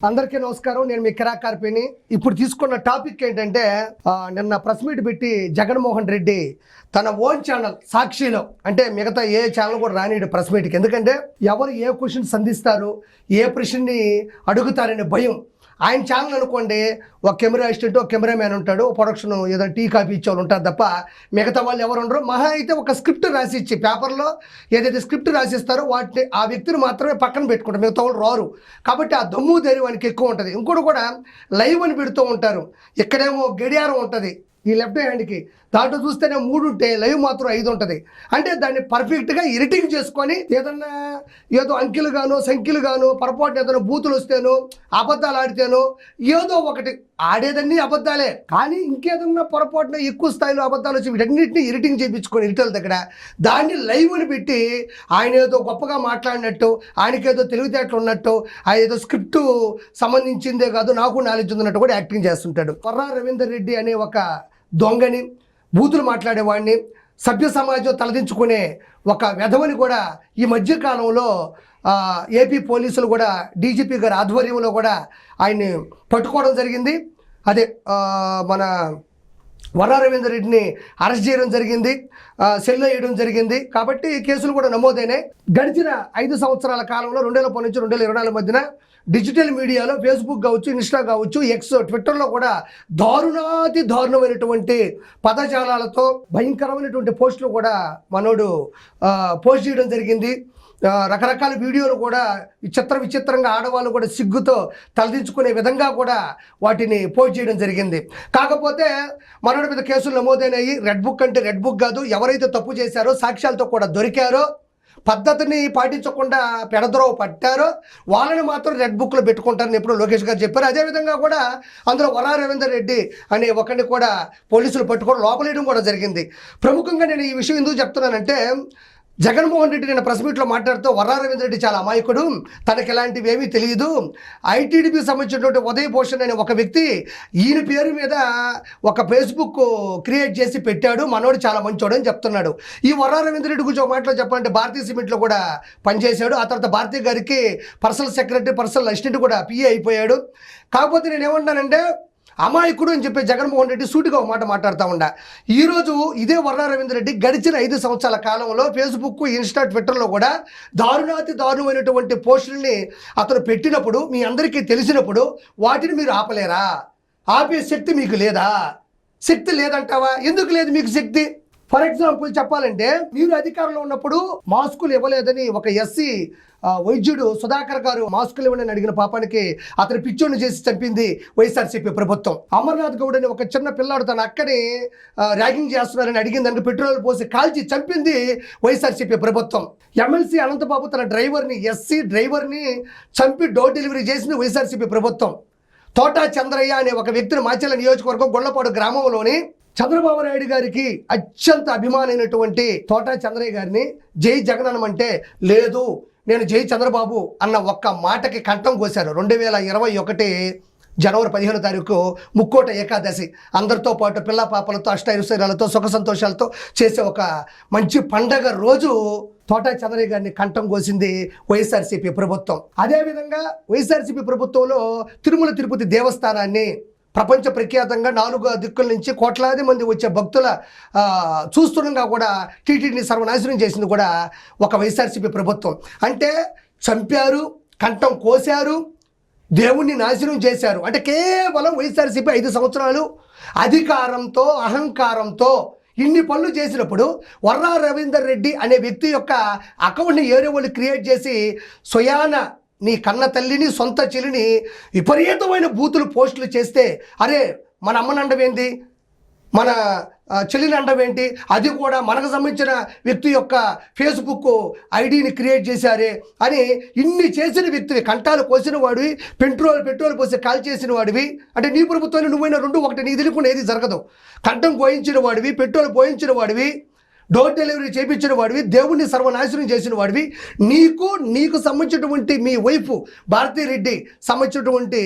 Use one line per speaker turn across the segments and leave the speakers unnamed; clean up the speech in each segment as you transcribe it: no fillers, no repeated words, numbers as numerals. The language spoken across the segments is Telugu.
అందరికీ నమస్కారం. నేను మీ కిరాక్ కార్పేని. ఇప్పుడు తీసుకున్న టాపిక్ ఏంటంటే నిన్న ప్రెస్ మీట్ పెట్టి జగన్మోహన్ రెడ్డి తన ఓన్ ఛానల్ సాక్షిలో, అంటే మిగతా ఏ ఛానల్ కూడా రానిడు ప్రెస్ మీట్కి. ఎందుకంటే ఎవరు ఏ క్వశ్చన్ సంధిస్తారు, ఏ ప్రశ్నని అడుగుతారనే భయం. ఆయన ఛానల్ అనుకోండి, ఒక కెమెరా అసిస్టెంట్, ఒక కెమెరామ్యాన్ ఉంటాడు, ప్రొడక్షన్ ఏదైనా టీ కాఫీ ఇచ్చేవాళ్ళు ఉంటారు తప్ప మిగతా వాళ్ళు ఎవరు ఉండరు. మహా అయితే ఒక స్క్రిప్ట్ రాసి ఇచ్చి పేపర్లో ఏదైతే స్క్రిప్ట్ రాసిస్తారో వాటిని ఆ వ్యక్తిని మాత్రమే పక్కన పెట్టుకుంటారు, మిగతా వాళ్ళు రారు. కాబట్టి ఆ దమ్ము ధైర్యం వానికి ఎక్కువ ఉంటుంది. ఇంకోటి కూడా లైవ్ అని పెడుతూ ఉంటారు. ఇక్కడేమో గడియారం ఉంటుంది ఈ లెఫ్ట్ హ్యాండ్కి, దాంట్లో చూస్తేనే 3 ఉంటే లైవ్ మాత్రం 5 ఉంటుంది. అంటే దాన్ని పర్ఫెక్ట్గా ఎడిటింగ్ చేసుకొని ఏదన్నా ఏదో అంకెలు గాను సంఖ్యలు గాను పొరపాటు ఏదైనా బూతులు వస్తేనో అబద్ధాలు ఆడితేనో ఏదో ఒకటి ఆడేదన్నీ అబద్ధాలే, కానీ ఇంకేదన్నా పొరపాటున ఎక్కువ స్థాయిలో అబద్ధాలు వచ్చి వీటన్నిటిని ఎడిటింగ్ చేయించుకొని ఎడిటర్ల దగ్గర దాన్ని లైవ్ అని పెట్టి ఆయన ఏదో గొప్పగా మాట్లాడినట్టు, ఆయనకేదో తెలివితేటలు ఉన్నట్టు, ఆయన ఏదో స్క్రిప్టు సంబంధించిందే కాదు నాకు నాలెడ్జ్ ఉందన్నట్టు కూడా యాక్టింగ్ చేస్తుంటాడు. వర్రా రవీందర్ రెడ్డి అనే ఒక దొంగని, బూతులు మాట్లాడేవాడిని, సభ్య సమాజం తలదించుకునే ఒక వెధవని కూడా ఈ మధ్యకాలంలో ఏపీ పోలీసులు కూడా డీజీపీ గారి ఆధ్వర్యంలో కూడా ఆయన్ని పట్టుకోవడం జరిగింది. అదే మన వర్రా రవీందర్ రెడ్డిని అరెస్ట్ చేయడం జరిగింది, సెల్లో వేయడం జరిగింది. కాబట్టి కేసులు కూడా నమోదైనాయి. గడిచిన 5 సంవత్సరాల కాలంలో 2010 నుంచి 2024 మధ్యన డిజిటల్ మీడియాలో ఫేస్బుక్ కావచ్చు, ఇన్స్టా కావచ్చు, ఎక్స్, ట్విట్టర్లో కూడా దారుణమైనటువంటి పదజాలాలతో భయంకరమైనటువంటి పోస్టులు కూడా మనోడు పోస్ట్ చేయడం జరిగింది. రకరకాల వీడియోలు కూడా విచిత్రంగా ఆడవాళ్ళు కూడా సిగ్గుతో తలదించుకునే విధంగా కూడా వాటిని పోస్ట్ చేయడం జరిగింది. కాకపోతే మనోడి మీద కేసులు నమోదైనాయి. రెడ్ బుక్ అంటే రెడ్ బుక్ కాదు, ఎవరైతే తప్పు చేశారో సాక్ష్యాలతో కూడా దొరికారో, పద్ధతిని పాటించకుండా పెడద్రోవ పట్టారో వాళ్ళని మాత్రం రెడ్ బుక్లో పెట్టుకుంటారని ఎప్పుడు లోకేష్ గారు చెప్పారు. అదేవిధంగా కూడా అందులో వర్రా రవీందర్ రెడ్డి అనే ఒకరిని కూడా పోలీసులు పట్టుకొని లోపలేయడం కూడా జరిగింది. ప్రముఖంగా నేను ఈ విషయం ఎందుకు చెప్తున్నానంటే, జగన్మోహన్ రెడ్డి నేను ప్రెస్ మీట్లో మాట్లాడుతూ వర్రా రవీందర్ రెడ్డి చాలా అమాయకుడు, తనకి ఇలాంటివి ఏమీ తెలియదు, ఐటీడీపీకి సంబంధించినటువంటి ఉదయ్ భూషణ్ అనే ఒక వ్యక్తి ఈయన పేరు మీద ఒక ఫేస్బుక్ క్రియేట్ చేసి పెట్టాడు, మనోడు చాలా మంచోడు అని చెప్తున్నాడు. ఈ వర్రా రవీందర్ రెడ్డి గురించి ఒక మాటలో చెప్పాలంటే భారతీయ సిమెంట్లో కూడా పనిచేశాడు. ఆ తర్వాత భారతీయ గారికి పర్సనల్ సెక్రటరీ, పర్సనల్ అసిస్టెంట్ కూడా పిఏ అయిపోయాడు. కాకపోతే నేను ఏమన్నానంటే, అమాయకుడు అని చెప్పి జగన్మోహన్ రెడ్డి సూటిగా ఒక మాట మాట్లాడుతూ ఉండా. ఈరోజు ఇదే వర్రా రవీందర్ రెడ్డి గడిచిన 5 సంవత్సరాల కాలంలో ఫేస్బుక్, ఇన్స్టా, ట్విట్టర్లో కూడా దారుణమైనటువంటి పోస్టుల్ని అతను పెట్టినప్పుడు, మీ అందరికీ తెలిసినప్పుడు వాటిని మీరు ఆపలేరా? ఆపే శక్తి మీకు లేదా? శక్తి లేదంటావా? ఎందుకు లేదు మీకు శక్తి? ఫర్ ఎగ్జాంపుల్ చెప్పాలంటే, మీరు అధికారంలో ఉన్నప్పుడు మాస్కులు ఇవ్వలేదని ఒక ఎస్సీ వైద్యుడు సుధాకర్ గారు మాస్కులు ఇవ్వని అడిగిన పాపానికి అతను పిచ్చోని చేసి చంపింది వైఎస్ఆర్సీపీ ప్రభుత్వం. అమర్నాథ్ గౌడ్ అని ఒక చిన్న పిల్లాడు తన అక్కని ర్యాగింగ్ చేస్తున్నారని అడిగిన దానికి పెట్రోల్ పోసి కాల్చి చంపింది వైఎస్ఆర్సీపీ ప్రభుత్వం. ఎమ్మెల్సీ అనంతబాబు తన డ్రైవర్ని, ఎస్సీ డ్రైవర్ని చంపి డోర్ డెలివరీ చేసింది వైఎస్ఆర్సీపీ ప్రభుత్వం. తోటా చంద్రయ్య అనే ఒక వ్యక్తిని మాచెల్ల నియోజకవర్గం గొల్లపాడు గ్రామంలోని చంద్రబాబు నాయుడు గారికి అత్యంత అభిమానైనటువంటి తోటా చంద్రయ్య గారిని జై జగన్ అనమంటే, లేదు నేను జై చంద్రబాబు అన్న ఒక్క మాటకి కంఠం కోశారు. 2021 జనవరి 15వ తారీఖు ముక్కోట ఏకాదశి. అందరితో పాటు పిల్ల పాపలతో అష్టైశ్వర్యాలతో సుఖ సంతోషాలతో చేసే ఒక మంచి పండగ రోజు తోటా చంద్రయ్య గారిని కంఠం కోసింది వైఎస్ఆర్సీపీ ప్రభుత్వం. అదేవిధంగా వైఎస్ఆర్సీపీ ప్రభుత్వంలో తిరుమల తిరుపతి దేవస్థానాన్ని ప్రపంచ ప్రఖ్యాతంగా 4 దిక్కుల నుంచి కోట్లాది మంది వచ్చే భక్తుల చూస్తుండగా కూడా టీటీడీని సర్వనాశనం చేసింది కూడా ఒక వైఎస్ఆర్సీపీ ప్రభుత్వం. అంటే చంపారు, కంఠం కోశారు, దేవుణ్ణి నాశనం చేశారు. అంటే కేవలం వైఎస్ఆర్సీపీ 5 సంవత్సరాలు అధికారంతో, అహంకారంతో ఇన్ని పనులు చేసినప్పుడు వర్రా రవీందర్ రెడ్డి అనే వ్యక్తి యొక్క అకౌంట్ని ఏరే వాళ్ళు క్రియేట్ చేసి స్వయాన నీ కన్న తల్లిని, సొంత చెల్లిని విపరీతమైన బూతులు పోస్టులు చేస్తే, అరే మన అమ్మని అండమేంటి, మన చెల్లిని అండమేంటి, అది కూడా మనకు సంబంధించిన వ్యక్తి యొక్క ఫేస్బుక్ ఐడిని క్రియేట్ చేశారే అని ఇన్ని చేసిన వ్యక్తివి, కంఠాలు కోసిన వాడివి, పెట్రోల్ పోసి కాల్ చేసిన వాడివి. అంటే నీ ప్రభుత్వాన్ని నువ్వైనా 2 ఒకటి, నీ తెలియకుండా ఏది జరగదు. కంఠం పోయించిన వాడివి, పెట్రోల్ పోయించిన వాడివి, డోర్ డెలివరీ చేయించిన వాడివి, దేవుణ్ణి సర్వనాశనం చేసిన వాడివి. నీకు సంబంధించినటువంటి మీ వైఫ్ భారతీ రెడ్డి సంబంధించినటువంటి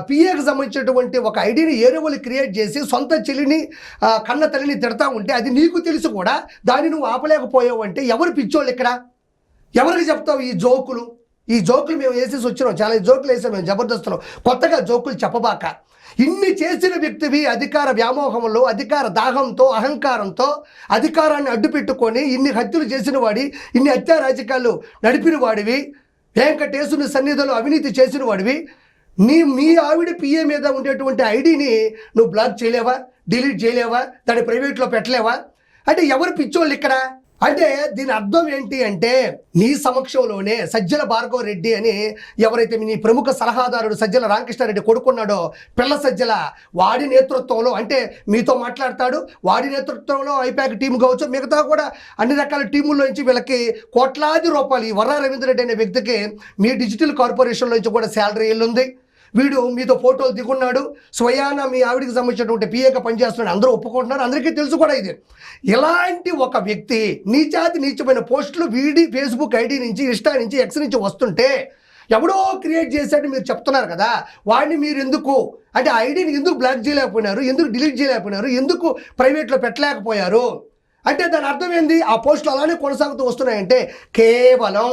పిఏకి సంబంధించినటువంటి ఒక ఐడిని ఏరే వాళ్ళు క్రియేట్ చేసి సొంత చెల్లిని, కన్న తల్లిని తిడతా ఉంటే అది నీకు తెలుసు కూడా దాన్ని నువ్వు ఆపలేకపోయావు అంటే ఎవరు పిచ్చోళ్ళు ఇక్కడ? ఎవరికి చెప్తావు ఈ జోకులు? ఈ జోకులు మేము వేసేసి వచ్చినాం, చాలా జోకులు వేసాం మేము జబర్దస్త్లో, కొత్తగా జోకులు చెప్పబాక. ఇన్ని చేసిన వ్యక్తివి అధికార వ్యామోహంలో, అధికార దాహంతో, అహంకారంతో అధికారాన్ని అడ్డుపెట్టుకొని ఇన్ని హత్యలు చేసిన వాడి, ఇన్ని హత్యా రాజకీయాలు నడిపిన వాడివి, వెంకటేశ్వరుని సన్నిధిలో అవినీతి చేసిన వాడివి, మీ ఆవిడ పిఏ మీద ఉండేటువంటి ఐడిని నువ్వు బ్లాక్ చేయలేవా, డిలీట్ చేయలేవా, దాన్ని ప్రైవేట్లో పెట్టలేవా? అంటే ఎవరు పిచ్చోళ్ళు ఇక్కడ? అంటే దీని అర్థం ఏంటి అంటే, నీ సమక్షంలోనే సజ్జల భార్గవ రెడ్డి అని ఎవరైతే నీ ప్రముఖ సలహాదారుడు సజ్జల రామకృష్ణారెడ్డి కొడుకున్నాడో, పిల్ల సజ్జల, వాడి నేతృత్వంలో, అంటే మీతో మాట్లాడతాడు, వాడి నేతృత్వంలో ఐపాక్ టీం కావచ్చు, మిగతా కూడా అన్ని రకాల టీముల్లో నుంచి వీళ్ళకి కోట్లాది రూపాయలు, ఈ వర్రా రవీంద్రరెడ్డి అనే వ్యక్తికి మీ డిజిటల్ కార్పొరేషన్లో నుంచి కూడా శాలరీ ఉంది. వీడు మీతో ఫోటోలు దిగున్నాడు, స్వయాన మీ ఆవిడికి సంబంధించినటువంటి పిఏగా పనిచేస్తున్నాడు, అందరూ ఒప్పుకుంటున్నారు, అందరికీ తెలుసు కూడా ఇది. ఇలాంటి ఒక వ్యక్తి నీచమైన పోస్టులు వీడి ఫేస్బుక్ ఐడి నుంచి, ఇన్స్టా నుంచి, ఎక్స్ నుంచి వస్తుంటే ఎవడో క్రియేట్ చేశాడు మీరు చెప్తున్నారు కదా, వాడిని మీరు ఎందుకు, అంటే ఐడిని ఎందుకు బ్లాక్ చేయలేకపోయినారు, ఎందుకు డిలీట్ చేయలేకపోయినారు, ఎందుకు ప్రైవేట్లో పెట్టలేకపోయారు? అంటే దాని అర్థం ఏంది? ఆ పోస్టులు అలానే కొనసాగుతూ వస్తున్నాయంటే కేవలం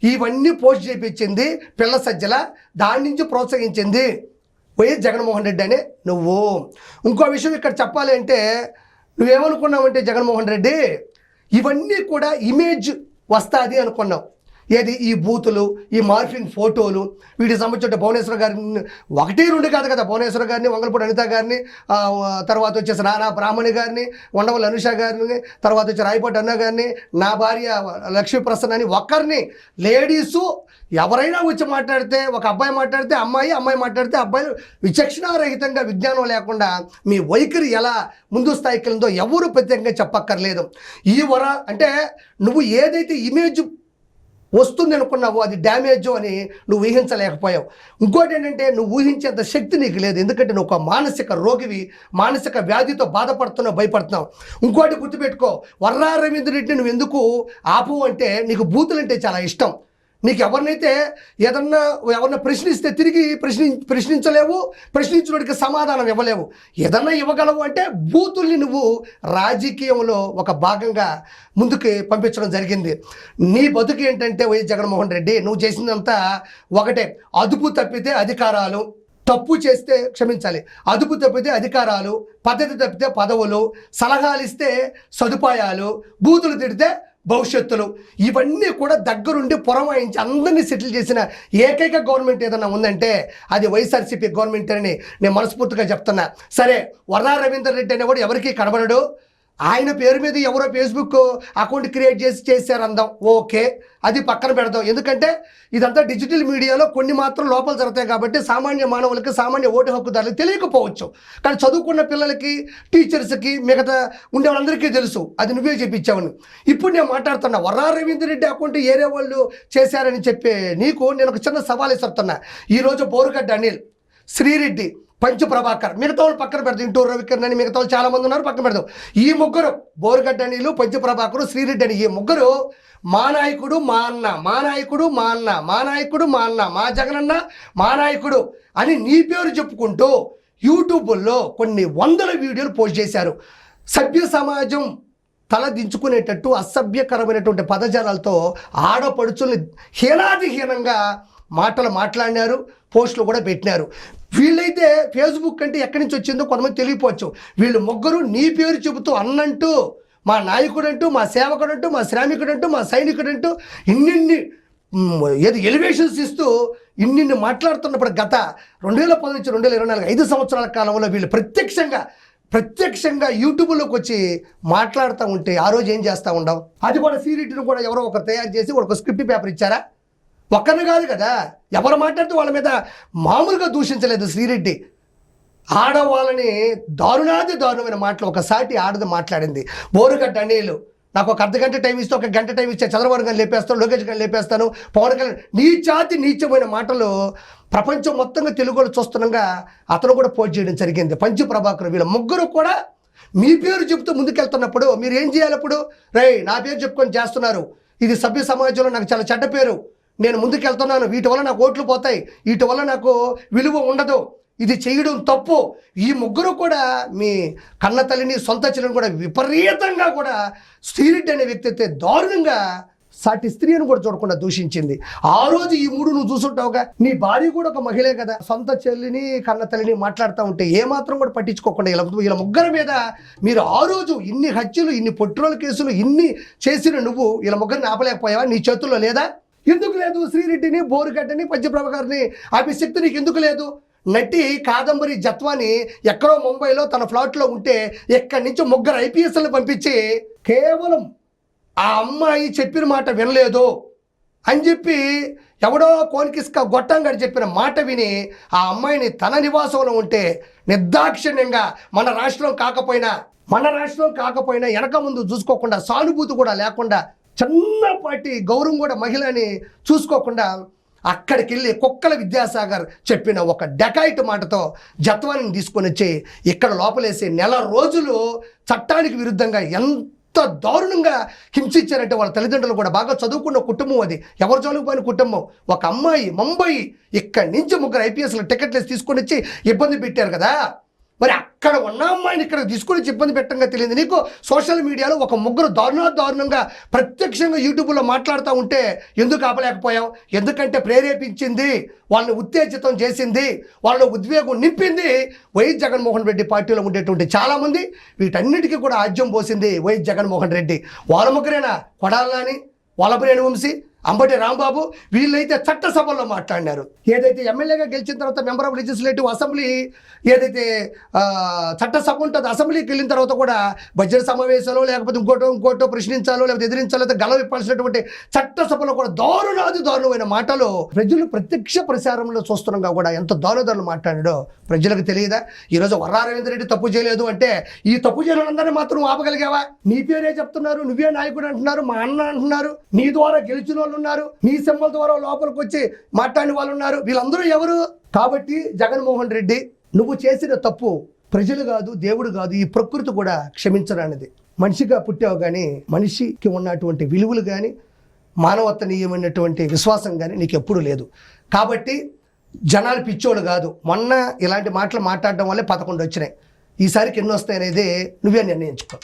ఇవన్నీ పోస్ట్ చేయించింది పిల్ల సజ్జల, దాని నుంచి ప్రోత్సహించింది వైఎస్ జగన్మోహన్ రెడ్డి అనే నువ్వు. ఇంకో విషయం ఇక్కడ చెప్పాలి అంటే, నువ్వేమనుకున్నావంటే జగన్మోహన్ రెడ్డి ఇవన్నీ కూడా ఇమేజ్ వస్తుంది అనుకున్నావు. ఏది? ఈ బూతులు, ఈ మార్ఫింగ్ ఫోటోలు, వీటికి సంబంధించిన భువనేశ్వర్ గారిని, 1-2 కాదు కదా, భువనేశ్వర్ గారిని, వంగలపూడి అనిత గారిని, తర్వాత వచ్చేసి నానా బ్రాహ్మణి గారిని, ఉండవల్లి అనుష గారిని, తర్వాత వచ్చి రాయపాటి అన్న గారిని, నా భార్య లక్ష్మీ ప్రసన్న అని ఒకరిని, లేడీసు ఎవరైనా వచ్చి మాట్లాడితే, ఒక అబ్బాయి మాట్లాడితే అమ్మాయి, అమ్మాయి మాట్లాడితే అబ్బాయిలు, విచక్షణారహితంగా విజ్ఞానం లేకుండా మీ వైఖరి ఎలా ముందు స్థాయికి వెళ్ళిందో ఎవరు ప్రత్యేకంగా చెప్పక్కర్లేదు. ఈ అంటే నువ్వు ఏదైతే ఇమేజ్ వస్తుంది అనుకున్నావు అది డ్యామేజ్ అని నువ్వు ఊహించలేకపోయావు. ఇంకోటి ఏంటంటే, నువ్వు ఊహించేంత శక్తి నీకు లేదు, ఎందుకంటే నువ్వు ఒక మానసిక రోగివి, మానసిక వ్యాధితో బాధపడుతున్నావు, భయపడుతున్నావు. ఇంకోటి గుర్తుపెట్టుకో, వర్రా రవీంద్రరెడ్డి నువ్వు ఎందుకు ఆపు అంటే, నీకు బూతులు అంటే చాలా ఇష్టం. నీకు ఎవరన్నా ప్రశ్నిస్తే తిరిగి ప్రశ్నించలేవు, ప్రశ్నించినోడికి సమాధానం ఇవ్వలేవు. ఏదన్నా ఇవ్వగలవు అంటే బూతుల్ని నువ్వు రాజకీయంలో ఒక భాగంగా ముందుకు పంపించడం జరిగింది. నీ బతుకు ఏంటంటే వైఎస్ జగన్మోహన్ రెడ్డి, నువ్వు చేసిందంతా ఒకటే, అదుపు తప్పితే అధికారాలు, తప్పు చేస్తే క్షమించాలి, అదుపు తప్పితే అధికారాలు, పద్ధతి తప్పితే పదవులు, సలహాలు ఇస్తే సదుపాయాలు, బూతులు తిడితే భవిష్యత్తులు, ఇవన్నీ కూడా దగ్గరుండి పురమాయించి అందరినీ సెటిల్ చేసిన ఏకైక గవర్నమెంట్ ఏదన్నా ఉందంటే అది వైఎస్ఆర్సీపీ గవర్నమెంట్ అని నేను మనస్ఫూర్తిగా చెప్తున్నా. సరే, వర్రా రవీంద్రరెడ్డి అనేవాడు ఎవరికి కనబడడు, ఆయన పేరు మీద ఎవరో ఫేస్బుక్ అకౌంట్ క్రియేట్ చేశారు అందాం, ఓకే, అది పక్కన పెడదాం. ఎందుకంటే ఇదంతా డిజిటల్ మీడియాలో కొన్ని మాత్రం లోపాలు జరుగుతాయి కాబట్టి సామాన్య మానవులకి, సామాన్య ఓటు హక్కుదారులకు తెలియకపోవచ్చు. కానీ చదువుకున్న పిల్లలకి, టీచర్స్కి, మిగతా ఉండే వాళ్ళందరికీ తెలుసు, అది నువ్వే చెప్పించావని. ఇప్పుడు నేను మాట్లాడుతున్నా, వర్రా రవీంద్రరెడ్డి అకౌంట్ ఏరే వాళ్ళు చేశారని చెప్పి నీకు నేను ఒక చిన్న సవాల్ ఇస్తున్నా. ఈరోజు బోరుగడ్డ అనిల్, శ్రీరెడ్డి, పంచు ప్రభాకర్, మిగతా వాళ్ళు పక్కన పెడతాం, ఇంటూరు రవికిరణ్ అని మిగతా వాళ్ళు చాలామంది ఉన్నారు, పక్కన పెడతాం. ఈ ముగ్గురు, బోరుగడ్డ అనిలు, పంచు ప్రభాకరు, శ్రీరెడ్డి అని, ఈ ముగ్గురు మా నాయకుడు, మా అన్న, మా నాయకుడు, మా అన్న, మా నాయకుడు, మా అన్న, మా జగనన్న, మా నాయకుడు అని నీ పేరు చెప్పుకుంటూ యూట్యూబ్లో కొన్ని వందల వీడియోలు పోస్ట్ చేశారు. సభ్య సమాజం తల దించుకునేటట్టు అసభ్యకరమైనటువంటి పదజాలాలతో ఆడపడుచుల్ని హీనాతిహీనంగా మాటలు మాట్లాడినారు, పోస్టులు కూడా పెట్టినారు. వీళ్ళైతే ఫేస్బుక్ అంటే ఎక్కడి నుంచి వచ్చిందో కొంతమంది తెలియపోవచ్చు. వీళ్ళు ముగ్గురు నీ పేరు చెబుతూ అన్నంటూ, మా నాయకుడంటూ, మా సేవకుడంటూ, మా శ్రామికుడంటూ, మా సైనికుడంటూ ఇన్నిన్ని ఎలివేషన్స్ ఇస్తూ ఇన్నిన్ని మాట్లాడుతున్నప్పుడు గత 2010 నుంచి 2024 5 సంవత్సరాల కాలంలో వీళ్ళు ప్రత్యక్షంగా యూట్యూబ్లోకి వచ్చి మాట్లాడుతూ ఉంటే ఆ రోజు ఏం చేస్తూ ఉండవు? అది కూడా సీరియట్ను కూడా ఎవరో ఒకరు తయారు చేసి ఒక స్క్రిప్ట్ పేపర్ ఇచ్చారా? ఒక్కరిని కాదు కదా, ఎవరు మాట్లాడుతూ వాళ్ళ మీద మామూలుగా దూషించలేదు శ్రీరెడ్డి. ఆడవాళ్ళని దారుణమైన మాటలు ఒకసారి ఆడది మాట్లాడింది. బోరుగడ్డ అనిలు, నాకు ఒక అర్ధగంట టైం ఇస్తే 1 గంట టైం ఇస్తే చంద్రబాబు గారిని లేపేస్తాను, లోకేష్ గారిని లేపేస్తాను, పవన్ కళ్యాణ్, నీచమైన మాటలు ప్రపంచం మొత్తంగా తెలుగులో చూస్తుండగా అతను కూడా పోస్ట్ చేయడం జరిగింది. పంచు ప్రభాకర్, వీళ్ళ ముగ్గురు కూడా మీ పేరు చెబుతూ ముందుకెళ్తున్నప్పుడు మీరు ఏం చేయాలి? అప్పుడు నా పేరు చెప్పుకొని చేస్తున్నారు, ఇది సభ్య సమాజంలో నాకు చాలా చెడ్డ పేరు, నేను ముందుకెళ్తున్నాను, వీటి వల్ల నాకు ఓట్లు పోతాయి, వీటి వల్ల నాకు విలువ ఉండదు, ఇది చేయడం తప్పు. ఈ ముగ్గురు కూడా మీ కన్న తల్లిని, సొంత చెల్లిని కూడా విపరీతంగా కూడా శ్రీరెడ్డి అనే వ్యక్తి అయితే దారుణంగా సాటి స్త్రీని కూడా చూడకుండా దూషించింది. ఆ రోజు ఈ మూడు నువ్వు చూసుంటావుగా. నీ భార్య కూడా ఒక మహిళే కదా. సొంత చెల్లిని కన్న తల్లిని మాట్లాడుతూ ఉంటే ఏమాత్రం కూడా పట్టించుకోకుండా వీళ్ళ ముగ్గురు మీద మీరు ఆ రోజు ఇన్ని హత్యలు, ఇన్ని పొట్రోల కేసులు, ఇన్ని చేసిన నువ్వు వీళ్ళ ముగ్గురిని ఆపలేకపోయావా? నీ చేతుల్లో లేదా? ఎందుకు లేదు? శ్రీరెడ్డిని, బోరుగడ్డని, పంచప్రభగారిని ఆపే శక్తి నీకు ఎందుకు లేదు? నటి కాదంబరి జత్వాని ఎక్కడో ముంబైలో తన ఫ్లాట్లో ఉంటే ఇక్కడి నుంచి ముగ్గురు ఐపీఎస్లను పంపించి కేవలం ఆ అమ్మాయి చెప్పిన మాట వినలేదు అని చెప్పి ఎవడో కోన్కిస్క గొట్టంగాడు చెప్పిన మాట విని ఆ అమ్మాయిని తన నివాసంలో ఉంటే నిర్దాక్షిణ్యంగా మన రాష్ట్రం కాకపోయినా వెనక ముందు చూసుకోకుండా, సానుభూతి కూడా లేకుండా, చిన్నపాటి గౌరవం కూడా మహిళని చూసుకోకుండా అక్కడికి వెళ్ళి కుక్కల విద్యాసాగర్ చెప్పిన ఒక డెకాయిట్ మాటతో జత్వానిని తీసుకొని వచ్చి ఇక్కడ లోపలేసి నెల రోజులు చట్టానికి విరుద్ధంగా ఎంత దారుణంగా హింసించారంటే వాళ్ళ తల్లిదండ్రులు కూడా బాగా చదువుకున్న కుటుంబం అది, ఎవరు చదువుకుపోయిన కుటుంబం. ఒక అమ్మాయి ముంబై ఇక్కడి నుంచి ముగ్గురు ఐపీఎస్లు టికెట్లు తీసుకొని వచ్చి ఇబ్బంది పెట్టారు కదా. మరి అక్కడ ఉన్న అమ్మాయిని ఇక్కడ తీసుకొని ఇబ్బంది పెట్టంగా తెలియదు నీకు? సోషల్ మీడియాలో ఒక ముగ్గురు దారుణంగా ప్రత్యక్షంగా యూట్యూబ్లో మాట్లాడుతూ ఉంటే ఎందుకు ఆపలేకపోయావు? ఎందుకంటే ప్రేరేపించింది, వాళ్ళని ఉత్తేజితం చేసింది, వాళ్ళని ఉద్వేగం నింపింది వైఎస్ జగన్మోహన్ రెడ్డి పార్టీలో ఉండేటువంటి చాలామంది. వీటన్నిటికీ కూడా ఆజ్యం పోసింది వైఎస్ జగన్మోహన్ రెడ్డి. వాళ్ళ ముగ్గురేనా? కొడాలని, వల్లభనేని వంశీ, అంబటి రాంబాబు, వీళ్ళైతే చట్టసభల్లో మాట్లాడినారు. ఏదైతే ఎమ్మెల్యేగా గెలిచిన తర్వాత మెంబర్ ఆఫ్ లెజిస్లేటివ్ అసెంబ్లీ ఏదైతే చట్టసభ ఉంటుందో అసెంబ్లీకి వెళ్ళిన తర్వాత కూడా బడ్జెట్ సమావేశాలు లేకపోతే ఇంకోటో ప్రశ్నించాలో లేకపోతే ఎదిరించాలో లేకపోతే గల విప్పాల్సినటువంటి చట్టసభలో కూడా దారుణమైన మాటలు ప్రజలు ప్రత్యక్ష ప్రసారంలో చూస్తున్నాగా కూడా ఎంత దారుణాలు మాట్లాడాడో ప్రజలకు తెలియదా? ఈరోజు వర్రా రవీంద్ర రెడ్డి తప్పు చేయలేదు అంటే ఈ తప్పు చేయడందరినీ మాత్రం ఆపగలిగావా? నీ పేరే చెప్తున్నారు, నువ్వే నాయకుడు అంటున్నారు, మా అన్న అంటున్నారు, నీ ద్వారా గెలిచిన వాళ్ళు ఉన్నారు, నీ సింబల్ ద్వారా లోపలికి వచ్చి మాట్లాడిన వాళ్ళు ఉన్నారు. వీళ్ళందరూ ఎవరు? కాబట్టి జగన్మోహన్ రెడ్డి, నువ్వు చేసిన తప్పు ప్రజలు కాదు, దేవుడు కాదు, ఈ ప్రకృతి కూడా క్షమించరానిది. మనిషిగా పుట్టావు కానీ మనిషికి ఉన్నటువంటి విలువలు కానీ మానవత్వనీయమైనటువంటి విశ్వాసం కానీ నీకు ఎప్పుడూ లేదు. కాబట్టి జనాలు పిచ్చోళ్ళు కాదు. మొన్న ఇలాంటి మాటలు మాట్లాడడం వల్లే 11 వచ్చినాయి. ఈసారికి ఎన్ని వస్తాయనేది నువ్వే నిర్ణయించుకో.